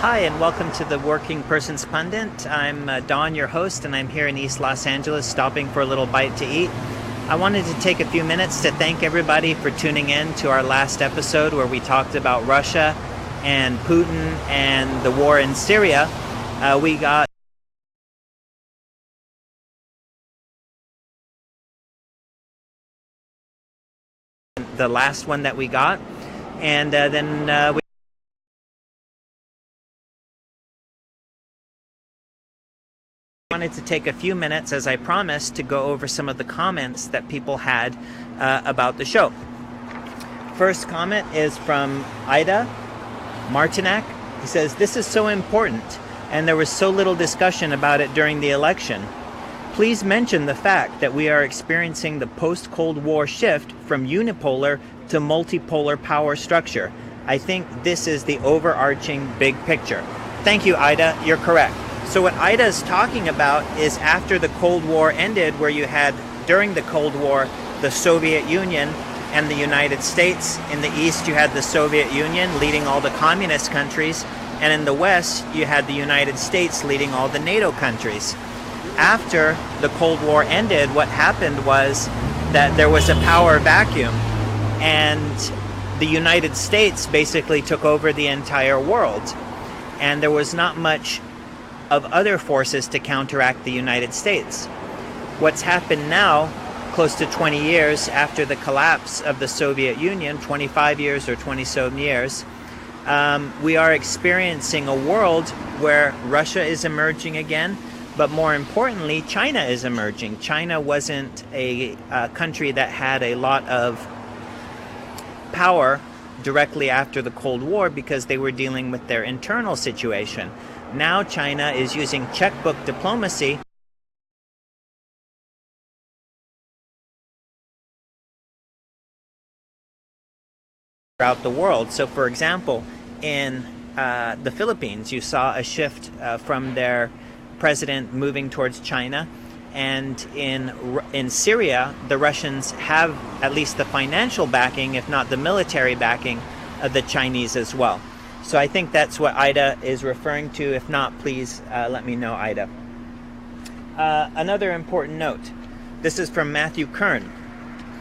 Hi, and welcome to the Working Person's Pundit. I'm Don, your host, and I'm here in East Los Angeles, stopping for a little bite to eat. I wanted to take a few minutes to thank everybody for tuning in to our last episode where we talked about Russia and Putin and the war in Syria. We got the last one that we got, and then we wanted to take a few minutes, as I promised, to go over some of the comments that people had about the show. First comment is from Ida Martinak. He says, "This is so important, and there was so little discussion about it during the election. Please mention the fact that we are experiencing the post-Cold War shift from unipolar to multipolar power structure. I think this is the overarching big picture." Thank you, Ida. You're correct. So what Ida is talking about is after the Cold War ended, where you had, during the Cold War, the Soviet Union and the United States. In the East, you had the Soviet Union leading all the communist countries, and in the West, you had the United States leading all the NATO countries. After the Cold War ended, what happened was that there was a power vacuum, and the United States basically took over the entire world, and there was not much of other forces to counteract the United States. What's happened now, close to 20 years after the collapse of the Soviet Union, 25 years or 20-some years, we are experiencing a world where Russia is emerging again, but more importantly, China is emerging. China wasn't a country that had a lot of power directly after the Cold War because they were dealing with their internal situation. Now China is using checkbook diplomacy throughout the world. So, for example, in the Philippines, you saw a shift from their president moving towards China, and in Syria, the Russians have at least the financial backing, if not the military backing, of the Chinese as well. So I think that's what Ida is referring to. If not, please let me know, Ida. Another important note. This is from Matthew Kern.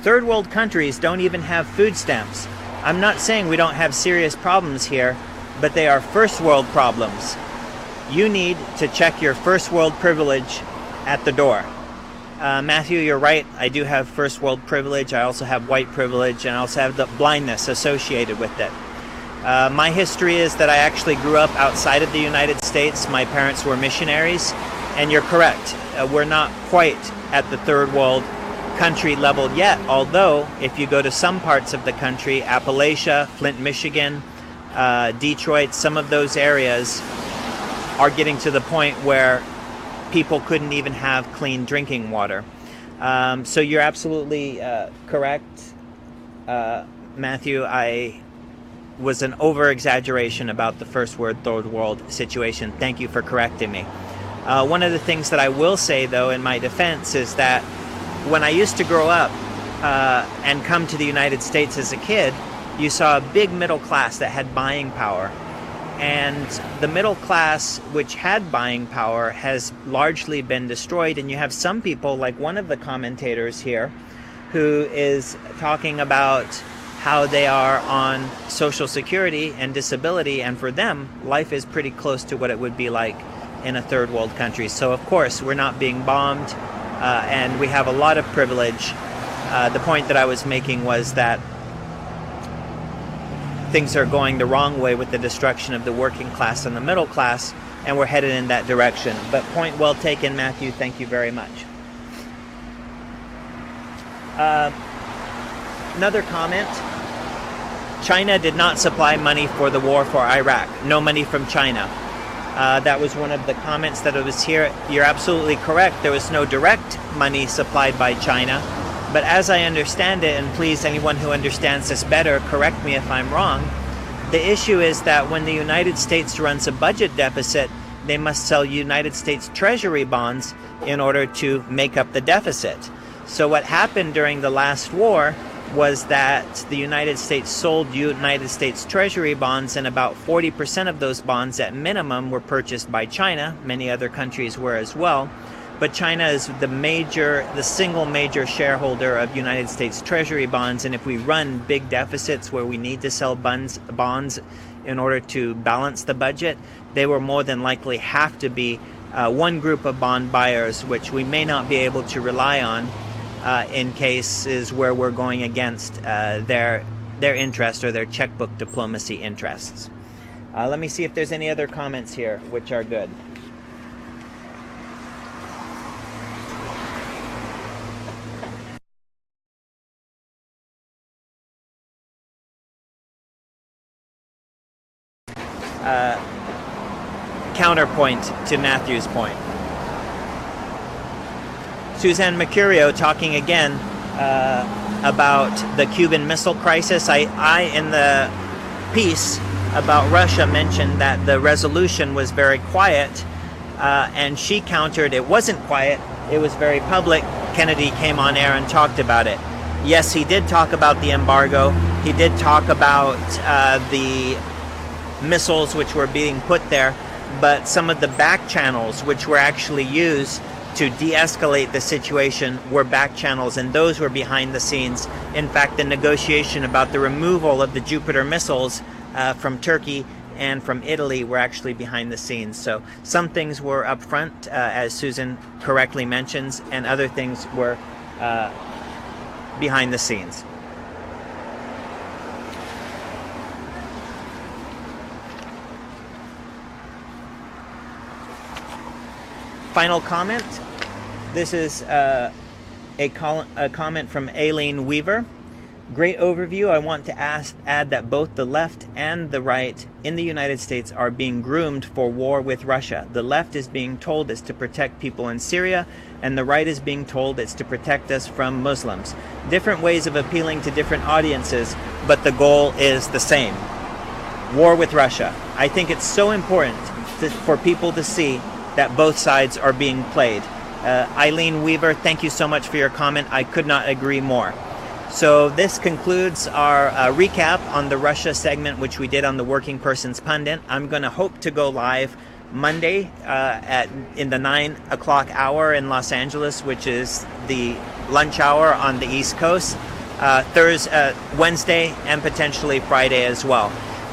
Third world countries don't even have food stamps. I'm not saying we don't have serious problems here, but they are first world problems. You need to check your first world privilege at the door. Matthew, you're right. I do have first world privilege. I also have white privilege, and I also have the blindness associated with it. My history is that I actually grew up outside of the United States. My parents were missionaries, and you're correct. We're not quite at the third world country level yet, although if you go to some parts of the country, Appalachia, Flint, Michigan, Detroit, some of those areas are getting to the point where people couldn't even have clean drinking water. So you're absolutely correct, Matthew. I was an over-exaggeration about the first world, third world situation. Thank you for correcting me. One of the things that I will say, though, in my defense, is that when I used to grow up and come to the United States as a kid, you saw a big middle class that had buying power. And the middle class, which had buying power, has largely been destroyed. And you have some people, like one of the commentators here, who is talking about how they are on Social Security and disability, and for them, life is pretty close to what it would be like in a third world country. So, of course, we're not being bombed, and we have a lot of privilege. The point that I was making was that things are going the wrong way with the destruction of the working class and the middle class, and we're headed in that direction. But point well taken, Matthew. Thank you very much. Another comment. China did not supply money for the war for Iraq. No money from China. That was one of the comments that was here. You're absolutely correct. There was no direct money supplied by China. But as I understand it, and please, anyone who understands this better, correct me if I'm wrong, the issue is that when the United States runs a budget deficit, they must sell United States Treasury bonds in order to make up the deficit. So what happened during the last war was that the United States sold United States Treasury bonds, and about 40% of those bonds at minimum were purchased by China. Many other countries were as well. But China is the single major shareholder of United States Treasury bonds, and if we run big deficits where we need to sell bonds in order to balance the budget, they will more than likely have to be one group of bond buyers, which we may not be able to rely on in cases where we're going against their interest or their checkbook diplomacy interests. Let me see if there's any other comments here which are good. Counterpoint to Matthew's point. Suzanne Mercurio talking again about the Cuban Missile Crisis. I in the piece about Russia mentioned that the resolution was very quiet, and she countered it wasn't quiet, it was very public. Kennedy came on air and talked about it. Yes, he did talk about the embargo. He did talk about the missiles which were being put there, but some of the back channels which were actually used to de-escalate the situation were back channels, and those were behind the scenes. In fact, the negotiation about the removal of the Jupiter missiles from Turkey and from Italy were actually behind the scenes. So some things were up front, as Susan correctly mentions, and other things were behind the scenes. Final comment. This is a comment from Aileen Weaver. Great overview. I want to add that both the left and the right in the United States are being groomed for war with Russia. The left is being told it's to protect people in Syria, and the right is being told it's to protect us from Muslims. Different ways of appealing to different audiences, but the goal is the same. War with Russia. I think it's so important for people to see that both sides are being played. Eileen Weaver, thank you so much for your comment. I could not agree more. So this concludes our recap on the Russia segment, which we did on the Working Person's Pundit. I'm going to hope to go live Monday in the 9 o'clock hour in Los Angeles, which is the lunch hour on the East Coast, Wednesday, and potentially Friday as well.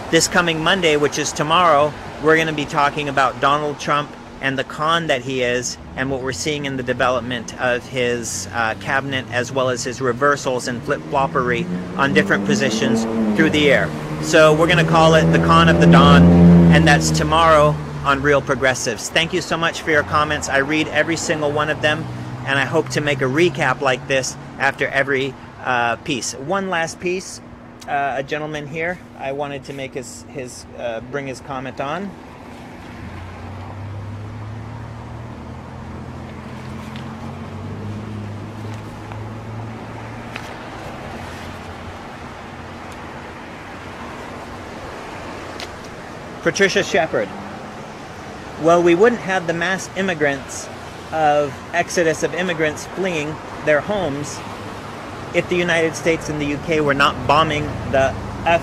This coming Monday, which is tomorrow, we're going to be talking about Donald Trump and the con that he is, and what we're seeing in the development of his cabinet, as well as his reversals and flip-floppery on different positions through the air. So we're going to call it the con of the dawn, and that's tomorrow on Real Progressives. Thank you so much for your comments. I read every single one of them, and I hope to make a recap like this after every piece. One last piece. A gentleman here, I wanted to make bring his comment on. Patricia Shepard. Well, we wouldn't have the mass exodus of immigrants fleeing their homes if the United States and the UK were not bombing the F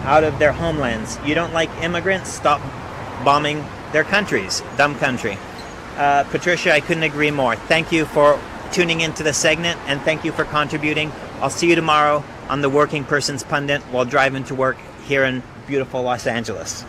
out of their homelands. You don't like immigrants? Stop bombing their countries. Dumb country. Patricia, I couldn't agree more. Thank you for tuning into the segment, and thank you for contributing. I'll see you tomorrow on the Working Person's Pundit while driving to work here in beautiful Los Angeles.